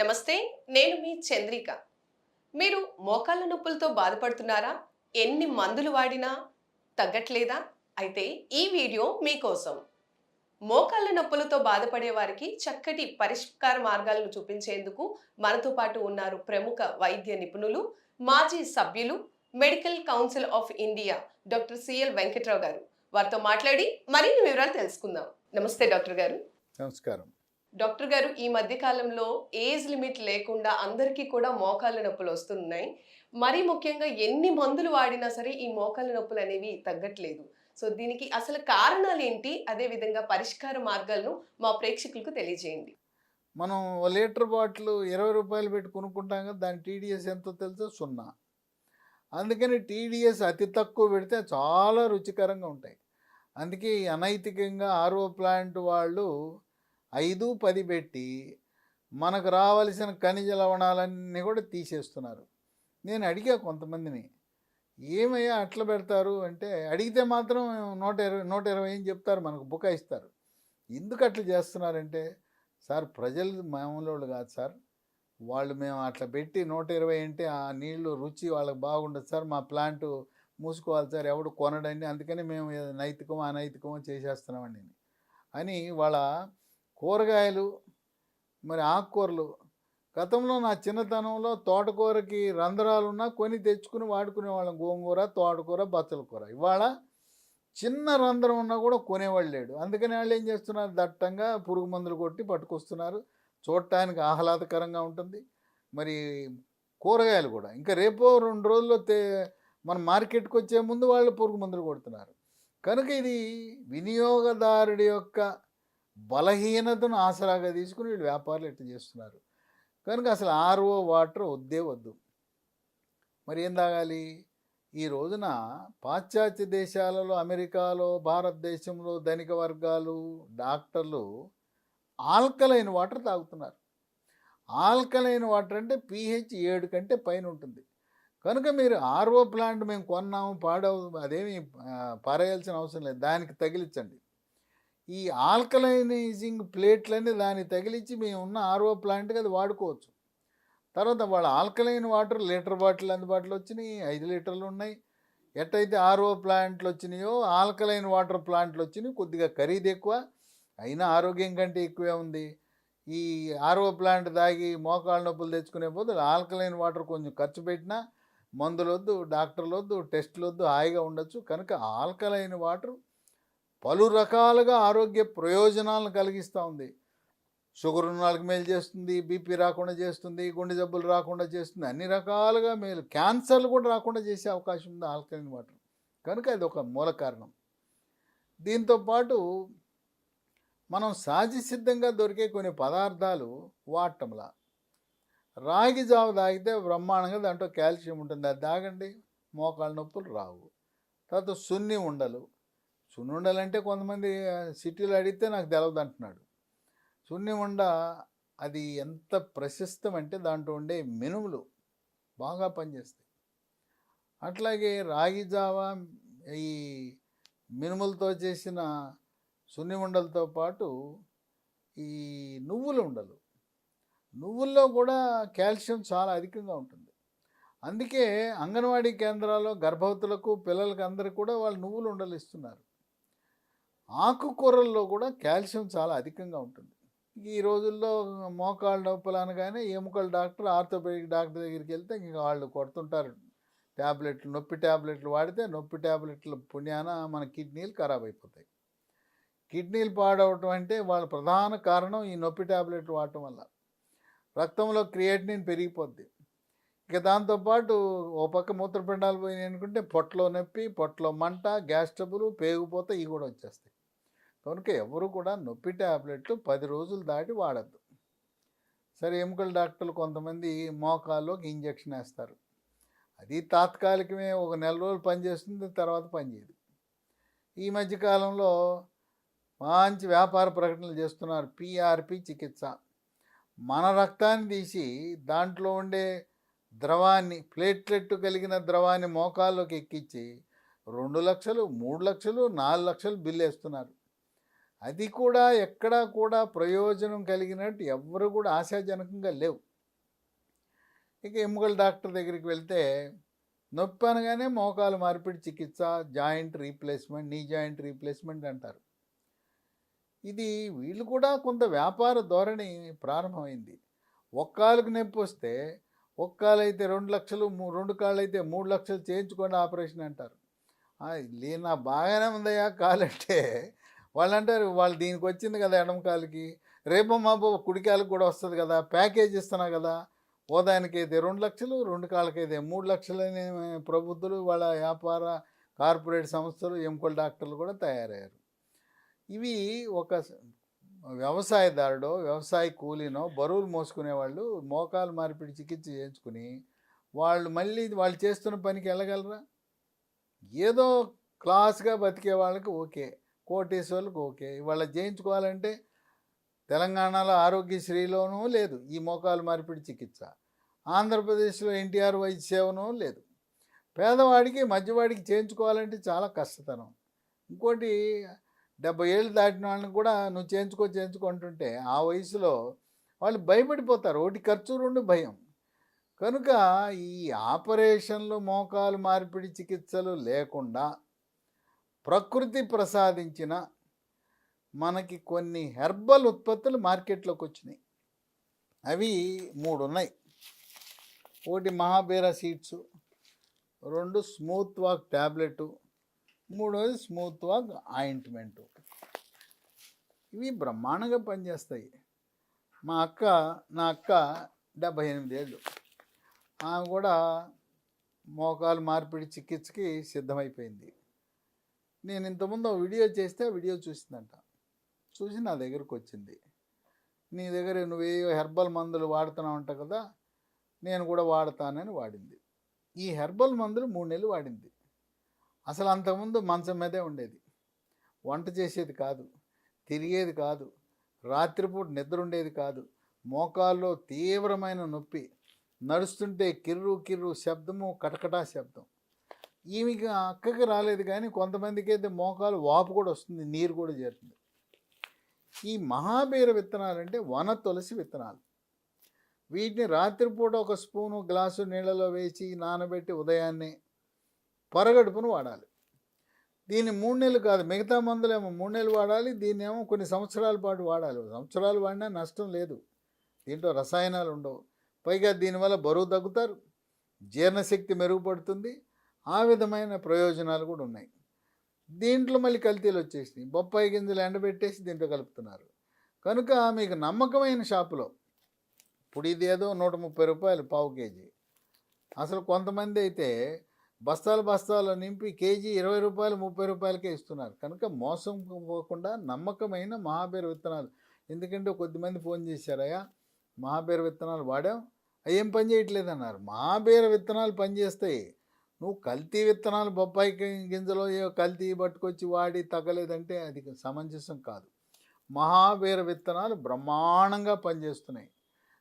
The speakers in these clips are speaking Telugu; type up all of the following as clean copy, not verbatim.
నమస్తే. నేను మీ చంద్రిక. మీరు మోకాళ్ళ నొప్పులతో బాధపడుతున్నారా? ఎన్ని మందులు వాడినా తగ్గట్లేదా? అయితే ఈ వీడియో మీకోసం. మోకాళ్ళ నొప్పులతో బాధపడే వారికి చక్కటి పరిష్కార మార్గాలను చూపించేందుకు మనతో పాటు ఉన్నారు ప్రముఖ వైద్య నిపుణులు, మాజీ సభ్యులు, medical council of India doctor CL Venkatrao గారు. వారితో మాట్లాడి మరిన్ని వివరాలు తెలుసుకుందాం. నమస్తే డాక్టర్ గారు. నమస్కారం. డాక్టర్ గారు, ఈ మధ్య కాలంలో ఏజ్ లిమిట్ లేకుండా అందరికీ కూడా మోకాళ్ళ నొప్పులు వస్తున్నాయి. మరీ ముఖ్యంగా ఎన్ని మందులు వాడినా సరే ఈ మోకాళ్ళ నొప్పులు అనేవి తగ్గట్లేదు. సో దీనికి అసలు కారణాలేంటి? అదే విధంగా పరిష్కార మార్గాలను మా ప్రేక్షకులకు తెలియజేయండి. మనం ఓ లీటర్ బాటిల్ ₹20 పెట్టి కొనుక్కుంటాం కదా! దాని టీడీఎస్ ఎంతో తెలుసా? 0. అందుకని టీడీఎస్ అతి తక్కువ పెడితే చాలా రుచికరంగా ఉంటాయి. అందుకే ఈ అనైతికంగా ఆర్ఓ ప్లాంట్ వాళ్ళు 5, 10 పెట్టి మనకు రావాల్సిన ఖనిజ లవణాలన్నీ కూడా తీసేస్తున్నారు. నేను అడిగా కొంతమందిని, ఏమయ్యా అట్లా పెడతారు అంటే, అడిగితే మాత్రం 120 అని చెప్తారు, మనకు బుకాయిస్తారు. ఎందుకు అట్లా చేస్తున్నారంటే, సార్ ప్రజలు మామూలు కాదు సార్, వాళ్ళు మేము అట్లా పెట్టి 120 అంటే ఆ నీళ్లు రుచి వాళ్ళకి బాగుండదు సార్, మా ప్లాంట్ మూసుకోవాలి సార్, ఎవడు కొనడండి, అందుకని మేము నైతికమో అనైతికమో చేసేస్తున్నామండి అని వాళ్ళ కూరగాయలు, మరి ఆకుకూరలు. గతంలో నా చిన్నతనంలో తోటకూరకి రంధ్రాలున్నా కొని తెచ్చుకుని వాడుకునేవాళ్ళం. గోంగూర, తోటకూర, బచ్చల కూర. ఇవాళ చిన్న రంధ్రం ఉన్నా కూడా కొనేవాళ్ళు లేడు. అందుకని వాళ్ళు ఏం చేస్తున్నారు, దట్టంగా పురుగు మందులు కొట్టి పట్టుకొస్తున్నారు. చూడటానికి ఆహ్లాదకరంగా ఉంటుంది. మరి కూరగాయలు కూడా ఇంకా రేపో 2 రోజుల్లో మన మార్కెట్కి వచ్చే ముందు వాళ్ళు పురుగు మందులు కొడుతున్నారు. కనుక ఇది వినియోగదారుడి యొక్క బలహీనతను ఆసరాగా తీసుకుని వీళ్ళు వ్యాపారులు ఎట్లా చేస్తున్నారు. కనుక అసలు ఆర్ఓ వాటర్ వద్దే వద్దు. మరి ఏం తాగాలి? ఈ రోజున పాశ్చాత్య దేశాలలో, అమెరికాలో, భారతదేశంలో ధనిక వర్గాలు, డాక్టర్లు ఆల్కలైన్ వాటర్ తాగుతున్నారు. ఆల్కలైన్ వాటర్ అంటే pH 7 కంటే పైన ఉంటుంది. కనుక మీరు ఆర్ఓ ప్లాంట్ మేము కొన్నాము, అదేమి పారేయాల్సిన అవసరం లేదు, దానికి తగిలించండి. ఈ ఆల్కలైనైజింగ్ ప్లేట్లన్నీ దానికి తగిలించి మేము ఉన్న ఆర్ఓ ప్లాంట్కి అది వాడుకోవచ్చు. తర్వాత వాళ్ళ ఆల్కలైన్ వాటర్ లీటర్ బాటిల్ అందుబాటులో వచ్చినాయి, 5 లీటర్లు ఉన్నాయి. ఎట్టయితే ఆర్ఓ ప్లాంట్లు వచ్చినాయో ఆల్కలైన్ వాటర్ ప్లాంట్లు వచ్చినాయి. కొద్దిగా ఖరీదు ఎక్కువ, అయినా ఆరోగ్యం కంటే ఎక్కువే ఉంది. ఈ ఆర్ఓ ప్లాంట్ తాగి మోకాళ్ళ నొప్పులు తెచ్చుకునే బదులు ఆల్కలైన్ వాటర్ కొంచెం ఖర్చు పెట్టినా, మందులు వద్దు, డాక్టర్లు వద్దు, టెస్టులు వద్దు, హాయిగా ఉండొచ్చు. కనుక ఆల్కలైన్ వాటర్ పలు రకాలుగా ఆరోగ్య ప్రయోజనాలను కలిగిస్తూ ఉంది. షుగర్ ఉన్న వాళ్ళకి మేలు చేస్తుంది, బీపీ రాకుండా చేస్తుంది, గుండె జబ్బులు రాకుండా చేస్తుంది, అన్ని రకాలుగా మేలు. క్యాన్సర్లు కూడా రాకుండా చేసే అవకాశం ఉంది ఆల్కలైన్ వాటర్. కనుక అది ఒక మూల కారణం. దీంతోపాటు మనం సహజ సిద్ధంగా దొరికే కొన్ని పదార్థాలు వాడటంలా, రాగి జావ తాగితే బ్రహ్మాండంగా దాంట్లో కాల్షియం ఉంటుంది, అది తాగండి, మోకాళ్ళ నొప్పులు రావు. తర్వాత సున్ని ఉండలు అంటే కొంతమంది సిటీలో అడిగితే నాకు తెలవదు అంటున్నాడు. సున్ని ఉండ అది ఎంత ప్రశస్తం అంటే దాంట్లో ఉండే మినుములు బాగా పనిచేస్తాయి. అట్లాగే రాగి జావ, ఈ మినుములతో చేసిన సున్ని ఉండలతో పాటు ఈ నువ్వుల ఉండలు, నువ్వుల్లో కూడా కాల్షియం చాలా అధికంగా ఉంటుంది. అందుకే అంగన్వాడీ కేంద్రాల్లో గర్భవతులకు, పిల్లలకు అందరికీ కూడా వాళ్ళు నువ్వులు ఉండలు ఇస్తున్నారు. ఆకుకూరల్లో కూడా కాల్షియం చాలా అధికంగా ఉంటుంది. ఈ రోజుల్లో మోకాళ్ళ నొప్పులు అనగానే ఎముకల డాక్టర్, ఆర్థోపెడిక్ డాక్టర్ దగ్గరికి వెళ్తే ఇంక వాళ్ళు కొడుతుంటారు ట్యాబ్లెట్లు. నొప్పి ట్యాబ్లెట్లు వాడితే నొప్పి ట్యాబ్లెట్ల పుణ్యాన మన కిడ్నీలు ఖరాబ్ అయిపోతాయి. కిడ్నీలు పాడవటం అంటే వాళ్ళ ప్రధాన కారణం ఈ నొప్పి ట్యాబ్లెట్లు వాడటం వల్ల. రక్తంలో క్రియేటినిన్ పెరిగిపోద్ది. ఇక దాంతోపాటు ఓ పక్క మూత్రపిండాలు పోయినాయి అనుకుంటే పొట్టలో నొప్పి, పొట్టలో మంట, గ్యాస్ ట్రబుల్, పేగుపోతే ఇవి కూడా వచ్చేస్తాయి. కనుక ఎవరు కూడా నొప్పి ట్యాబ్లెట్లు 10 రోజులు దాటి వాడద్దు. సరే, ఎముకల డాక్టర్లు కొంతమంది మోకాల్లోకి ఇంజక్షన్ వేస్తారు. అది తాత్కాలికమే, ఒక నెల రోజులు పనిచేస్తుంది, తర్వాత పనిచేయదు. ఈ మధ్యకాలంలో మంచి వ్యాపార ప్రకటనలు చేస్తున్నారు. PRP చికిత్స. మన రక్తాన్ని తీసి దాంట్లో ఉండే ద్రవాన్ని, ప్లేట్లెట్ కలిగిన ద్రవాన్ని మోకాల్లోకి ఎక్కించి 2 లక్షలు, 3 లక్షలు, 4 లక్షలు బిల్లు వేస్తున్నారు. అది కూడా ఎక్కడా కూడా ప్రయోజనం కలిగినట్టు ఎవ్వరు కూడా ఆశాజనకంగా లేవు. ఇక ఎముకల డాక్టర్ దగ్గరికి వెళ్తే నొప్పి అనగానే మోకాలు మార్పిడి చికిత్స, joint replacement, knee joint replacement అంటారు. ఇది వీళ్ళు కూడా కొంత వ్యాపార ధోరణి ప్రారంభమైంది. ఒక్కాలకు నొప్పి వస్తే ఒక్కాలు అయితే 2 లక్షలు, 2 కాళ్ళు అయితే 3 లక్షలు చేయించుకోండి ఆపరేషన్ అంటారు. నా బాగానే ఉందయ్యా కాలంటే వాళ్ళు అంటారు, వాళ్ళు దీనికి వచ్చింది కదా ఎడమ కాలుకి, రేపు మాపు కుడి కాలుకి కూడా వస్తుంది కదా, ప్యాకేజ్ ఇస్తున్నా కదా, ఓ దానికైతే 2 లక్షలు, 2 కాళ్ళకైతే 3 లక్షలు అని ప్రబుద్ధులు, వాళ్ళ వ్యాపార కార్పొరేట్ సంస్థలు, ఎముకల డాక్టర్లు కూడా తయారయ్యారు. ఇవి ఒక వ్యవసాయదారుడో వ్యవసాయ కూలీనో బరువులు మోసుకునే వాళ్ళు మోకాలు మార్పిడి చికిత్స చేయించుకుని వాళ్ళు మళ్ళీ వాళ్ళు చేస్తున్న పనికి వెళ్ళగలరా? ఏదో క్లాస్గా బతికే వాళ్ళకి ఓకే, కోటేశ్వర్లకు ఓకే. ఇవాళ చేయించుకోవాలంటే తెలంగాణలో ఆరోగ్యశ్రీలోనూ లేదు ఈ మోకాలు మార్పిడి చికిత్స, ఆంధ్రప్రదేశ్లో ఎన్టీఆర్ వైద్య సేవనూ లేదు. పేదవాడికి మధ్యవాడికి చేయించుకోవాలంటే చాలా కష్టతరం. ఇంకోటి 70 ఏళ్ళు దాటిన వాళ్ళని కూడా నువ్వు చేయించుకుంటుంటే ఆ వయసులో వాళ్ళు భయపడిపోతారు. ఒకటి ఖర్చు, 2 భయం. కనుక ఈ ఆపరేషన్లు, మోకాలు మార్పిడి చికిత్సలు లేకుండా ప్రకృతి ప్రసాదించిన మనకి కొన్ని హెర్బల్ ఉత్పత్తులు మార్కెట్లోకి వచ్చినాయి. అవి 3 ఉన్నాయి. ఒకటి Mahabira seeds, 2 smooth walk tablet, 3వది స్మూత్ వాక్ ఆయింట్మెంటు. ఇవి బ్రహ్మాండంగా పనిచేస్తాయి. నా అక్క 78 ఏళ్ళు, ఆమె కూడా మోకాలు మార్పిడి చికిత్సకి సిద్ధమైపోయింది. నేను ఇంతకుముందు వీడియో చేస్తే ఆ వీడియో చూసిందంట, చూసి నా దగ్గరకు వచ్చింది. నీ దగ్గర నువ్వే హెర్బల్ మందులు వాడుతున్నావు అంట కదా, నేను కూడా వాడతానని వాడింది. ఈ హెర్బల్ మందులు 3 నెలలు వాడింది. అసలు అంతకుముందు మంచం మీదే ఉండేది, వంట చేసేది కాదు, తిరిగేది కాదు, రాత్రిపూట నిద్ర ఉండేది కాదు, మోకాల్లో తీవ్రమైన నొప్పి, నడుస్తుంటే కిర్రు కిర్రు శబ్దము, కటకటా శబ్దం. ఈమెకి అక్కకి రాలేదు, కానీ కొంతమందికి అయితే మోకాలు వాపు కూడా వస్తుంది, నీరు కూడా చేరుతుంది. ఈ మహాబీర విత్తనాలు అంటే వన తులసి విత్తనాలు. వీటిని రాత్రిపూట 1 స్పూను గ్లాసు నీళ్ళలో వేసి నానబెట్టి ఉదయాన్నే పొరగడుపును వాడాలి. దీన్ని 3 నెలలు కాదు, మిగతా మందులేమో 3 నెలలు వాడాలి, దీన్నేమో కొన్ని సంవత్సరాల పాటు వాడాలి. సంవత్సరాలు వాడినా నష్టం లేదు, దీంట్లో రసాయనాలు ఉండవు. పైగా దీనివల్ల బరువు తగ్గుతారు, జీర్ణశక్తి మెరుగుపడుతుంది, ఆ విధమైన ప్రయోజనాలు కూడా ఉన్నాయి. దీంట్లో మళ్ళీ కల్తీలు వచ్చేసినాయి, బొప్పాయి గింజలు ఎండబెట్టేసి దీంట్లో కలుపుతున్నారు. కనుక మీకు నమ్మకమైన షాపులో, ఇప్పుడు ఇది ఏదో 130 రూపాయలు పావు కేజీ, అసలు కొంతమంది అయితే బస్తాలు నింపి కేజీ 20 రూపాయలు, 30 రూపాయలకే ఇస్తున్నారు. కనుక మోసం పోకుండా నమ్మకమైన మహాబీర విత్తనాలు. ఎందుకంటే కొద్దిమంది ఫోన్ చేశారయ్యా, మహాబీర విత్తనాలు వాడాం, అవి ఏం పని చేయట్లేదు అన్నారు. మహాబీర విత్తనాలు పనిచేస్తాయి. నువ్వు కల్తీ విత్తనాలు, బొప్పాయి గింజలో కల్తీ పట్టుకొచ్చి వాడి తగ్గలేదంటే అది సమంజసం కాదు. మహాబీర విత్తనాలు బ్రహ్మాండంగా పనిచేస్తున్నాయి.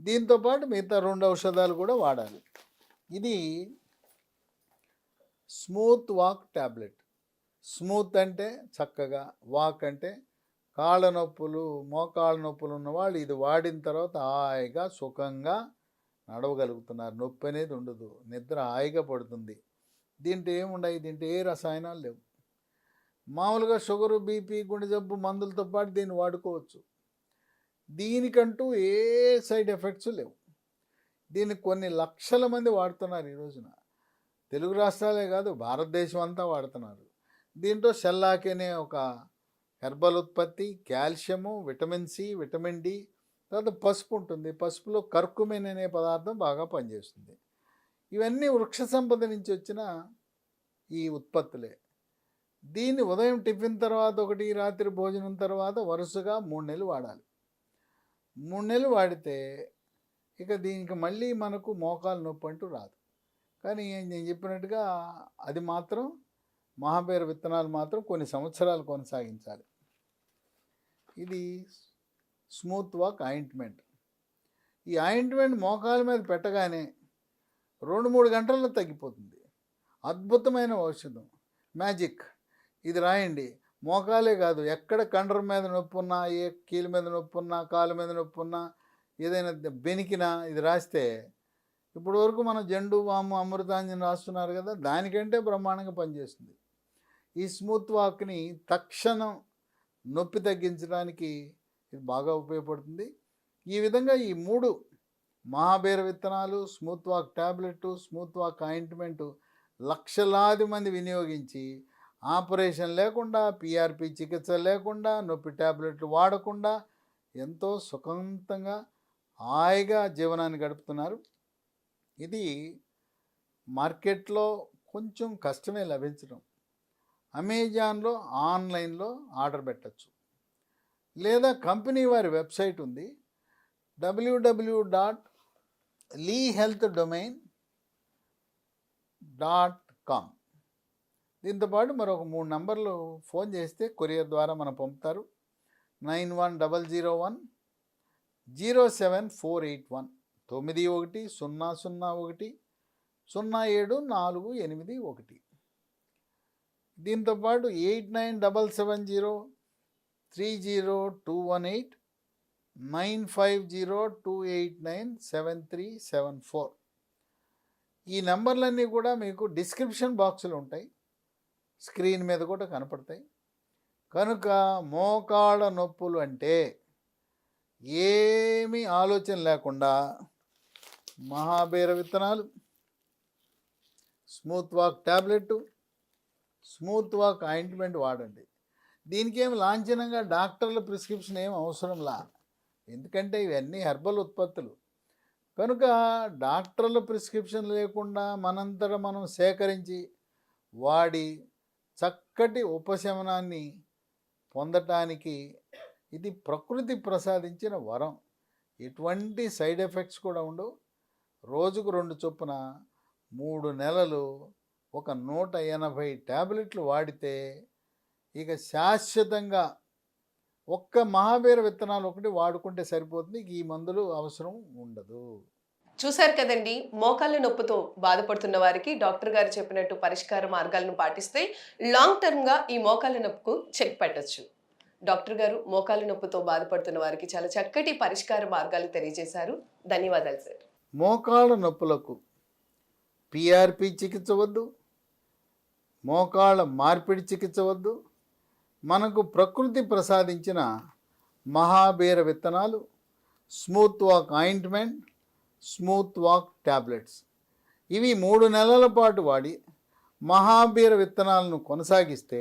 దీంతోపాటు మిగతా 2 ఔషధాలు కూడా వాడాలి. ఇది స్మూత్ వాక్ ట్యాబ్లెట్. స్మూత్ అంటే చక్కగా, వాక్ అంటే కాళ్ళ నొప్పులు, మోకాళ్ళ నొప్పులు ఉన్నవాళ్ళు ఇది వాడిన తర్వాత హాయిగా సుఖంగా నడవగలుగుతున్నారు. నొప్పి అనేది ఉండదు, నిద్ర హాయిగా పడుతుంది. దీంట్లో ఏముండవు, దీంట్లో ఏ రసాయనాలు లేవు. మామూలుగా షుగరు, బీపీ, గుండె జబ్బు మందులతో పాటు దీన్ని వాడుకోవచ్చు. దీనికంటూ ఏ సైడ్ ఎఫెక్ట్స్ లేవు. దీన్ని కొన్ని లక్షల మంది వాడుతున్నారు ఈ రోజున. తెలుగు రాష్ట్రాలే కాదు, భారతదేశం అంతా వాడుతున్నారు. దీంట్లో షెల్లాక్ అనే ఒక హెర్బల్ ఉత్పత్తి, calcium, vitamin C, vitamin D, తర్వాత పసుపు ఉంటుంది. పసుపులో కర్కుమిన్ అనే పదార్థం బాగా పనిచేస్తుంది. ఇవన్నీ వృక్ష సంపద నుంచి వచ్చిన ఈ ఉత్పత్తులే. దీన్ని ఉదయం టిఫిన్ తర్వాత ఒకటి, రాత్రి భోజనం తర్వాత వరుసగా 3 నెలలు వాడాలి. 3 నెలలు వాడితే ఇక దీనికి మళ్ళీ మనకు మోకాలు నొప్పి అంటూ రాదు. కానీ నేను చెప్పినట్టుగా అది మాత్రం మహాబీర విత్తనాలు మాత్రం కొన్ని సంవత్సరాలు కొనసాగించాలి. ఇది స్మూత్ వాక్ ఆయింట్మెంట్. ఈ ఆయింట్మెంట్ మోకాల మీద పెట్టగానే 2-3 గంటల్లో తగ్గిపోతుంది. అద్భుతమైన ఔషధం, మ్యాజిక్. ఇది రాయండి. మోకాలే కాదు, ఎక్కడ కండరం మీద నొప్పి ఉన్నా, ఏ కీలు మీద నొప్పి ఉన్నా, కాలు మీద నొప్పి ఉన్నా, ఏదైనా బెనికినా ఇది రాస్తే ఇప్పటి వరకు మన జండు వాము అమృతాంజన్ రాస్తున్నారు కదా, దానికంటే బ్రహ్మాండంగా పనిచేస్తుంది. ఈ స్మూత్ వాక్ని తక్షణం నొప్పి తగ్గించడానికి ఇది బాగా ఉపయోగపడుతుంది. ఈ విధంగా ఈ 3 మహాబేర విత్తనాలు, smooth walk tablet, smooth walk ointment లక్షలాది మంది వినియోగించి ఆపరేషన్ లేకుండా, పిఆర్పి చికిత్స లేకుండా, నొప్పి ట్యాబ్లెట్లు వాడకుండా ఎంతో సుఖవంతంగా హాయిగా జీవనాన్ని గడుపుతున్నారు. ఇది మార్కెట్లో కొంచెం కష్టమే లభించడం. అమెజాన్లో ఆన్లైన్లో ఆర్డర్ పెట్టచ్చు, లేదా కంపెనీ వారి వెబ్సైట్ ఉంది www.lehealthdomain.com. దీంతోపాటు మరొక 3 నంబర్లు ఫోన్ చేస్తే కొరియర్ ద్వారా మనం పంపుతారు. 9100107481 910010074881. దీంతోపాటు 8977030218 9502897374. ఈ నంబర్లన్నీ కూడా మీకు డిస్క్రిప్షన్ బాక్సులు ఉంటాయి, స్క్రీన్ మీద కూడా కనపడతాయి. కనుక మోకాళ్ళ నొప్పులు అంటే ఏమీ ఆలోచన లేకుండా మహాబేర విత్తనాలు, smooth walk tablet, smooth walk ointment వాడండి. దీనికి ఏమి లాంఛనంగా డాక్టర్ల ప్రిస్క్రిప్షన్ ఏం అవసరంలా, ఎందుకంటే ఇవన్నీ హెర్బల్ ఉత్పత్తులు. కనుక డాక్టర్ల ప్రిస్క్రిప్షన్ లేకుండా మనంతట మనం సేకరించి వాడి చక్కటి ఉపశమనాన్ని పొందటానికి ఇది ప్రకృతి ప్రసాదించిన వరం. ఎటువంటి సైడ్ ఎఫెక్ట్స్ కూడా ఉండవు. రోజుకు 2 చొప్పున 3 నెలలు ఒక 180 ట్యాబ్లెట్లు వాడితే ఇక శాశ్వతంగా ఒక్క మహాబేర విత్తనాలు ఒకటి వాడుకుంటే సరిపోతుంది. ఈ మందులు అవసరం ఉండదు. చూశారు కదండి, మోకాళ్ళ నొప్పితో బాధపడుతున్న వారికి డాక్టర్ గారు చెప్పినట్టు పరిష్కార మార్గాలను పాటిస్తే లాంగ్ టర్మ్గా ఈ మోకాళ్ళ నొప్పుకు చెక్ పెట్టచ్చు. డాక్టర్ గారు మోకాళ్ళ నొప్పితో బాధపడుతున్న వారికి చాలా చక్కటి పరిష్కార మార్గాలు తెలియజేశారు. ధన్యవాదాలు సార్. మోకాళ్ళ నొప్పులకు పిఆర్పి చికిత్స వద్దు, మోకాళ్ళ మార్పిడి చికిత్స వద్దు. మనకు ప్రకృతి ప్రసాదించిన మహాబేర విత్తనాలు, smooth walk ointment, smooth walk tablets, ఇవి 3 నెలల పాటు వాడి మహాబేర విత్తనాలను కొనసాగిస్తే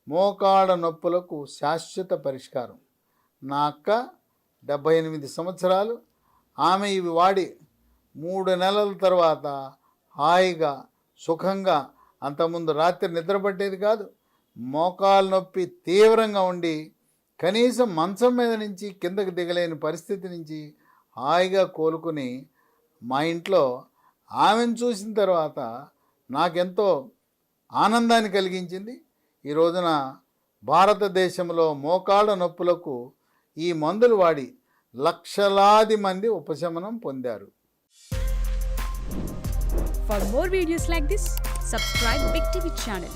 మోకాళ్ళ నొప్పులకు శాశ్వత పరిష్కారం. నా అక్క 78 సంవత్సరాలు, ఆమె ఇవి వాడి 3 నెలల తర్వాత హాయిగా సుఖంగా, అంతకుముందు రాత్రి నిద్రపట్టేది కాదు, మోకాలు నొప్పి తీవ్రంగా ఉండి కనీసం మంచం మీద నుంచి కిందకి దిగలేని పరిస్థితి నుంచి హాయిగా కోలుకుని మా ఇంట్లో ఆమెను చూసిన తర్వాత నాకెంతో ఆనందాన్ని కలిగించింది. ఈ రోజున భారతదేశంలో మోకాళ్ళ నొప్పులకు ఈ మందులు వాడి లక్షలాది మంది ఉపశమనం పొందారు. For more videos like this, subscribe Big TV channel.